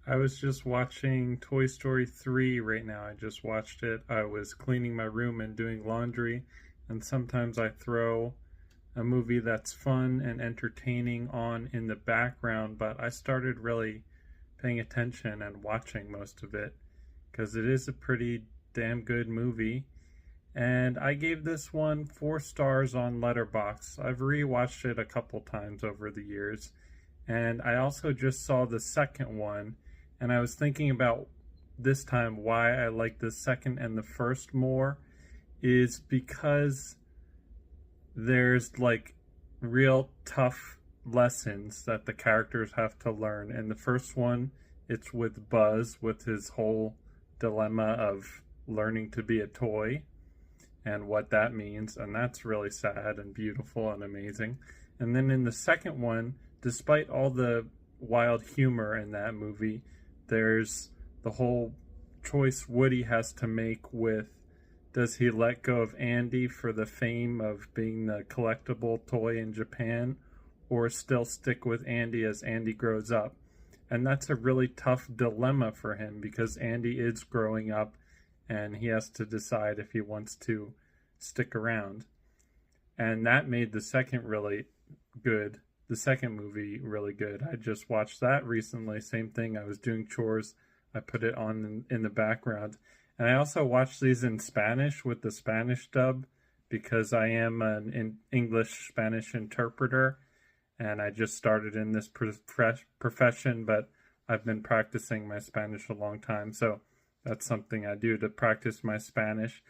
I was just watching Toy Story 3 right now. I just watched it. I was cleaning my room and doing laundry, and sometimes I throw a movie that's fun and entertaining on in the background, but I started really paying attention and watching most of it because it is a pretty damn good movie. And I gave this one 4 stars on Letterboxd. I've rewatched it a couple times over the years, and I also just saw the second one, and I was thinking about this time why I like the second and the first more is because there's like real tough lessons that the characters have to learn. In the first one, it's with Buzz with his whole dilemma of learning to be a toy and what that means, and that's really sad and beautiful and amazing. And then in the second one, despite all the wild humor in that movie, there's the whole choice Woody has to make with, does he let go of Andy for the fame of being the collectible toy in Japan, or still stick with Andy as Andy grows up? And that's a really tough dilemma for him because Andy is growing up and he has to decide if he wants to stick around. And that made the second really good. The second movie really good. I just watched that recently. Same thing. I was doing chores. I put it on in the background. And I also watched these in Spanish with the Spanish dub because I am an English Spanish interpreter and I just started in this profession, but I've been practicing my Spanish a long time. So that's something I do to practice my Spanish.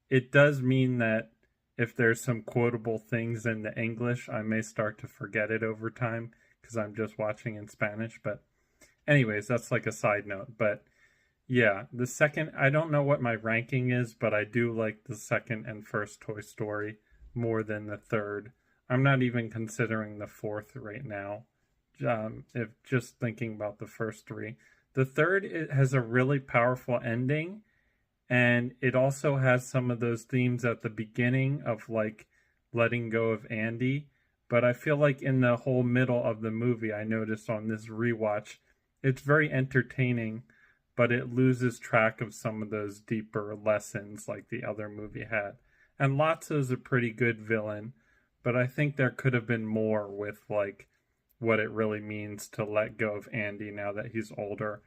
It does mean that if there's some quotable things in the English, I may start to forget it over time because I'm just watching in Spanish. But anyways, that's like a side note. But yeah, the second, I don't know what my ranking is, but I do like the second and first Toy Story more than the third. I'm not even considering the fourth right now. If just thinking about the first three. The third, it has a really powerful ending, and it also has some of those themes at the beginning of like letting go of Andy. But I feel like in the whole middle of the movie, I noticed on this rewatch, it's very entertaining, but it loses track of some of those deeper lessons like the other movie had. And Lotso's a pretty good villain, but I think there could have been more with like what it really means to let go of Andy now that he's older.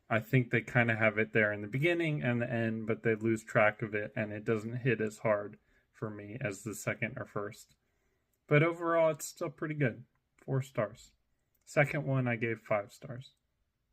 I think they kind of have it there in the beginning and the end, but they lose track of it and it doesn't hit as hard for me as the second or first. But overall, it's still pretty good. 4 stars. Second one, I gave 5 stars.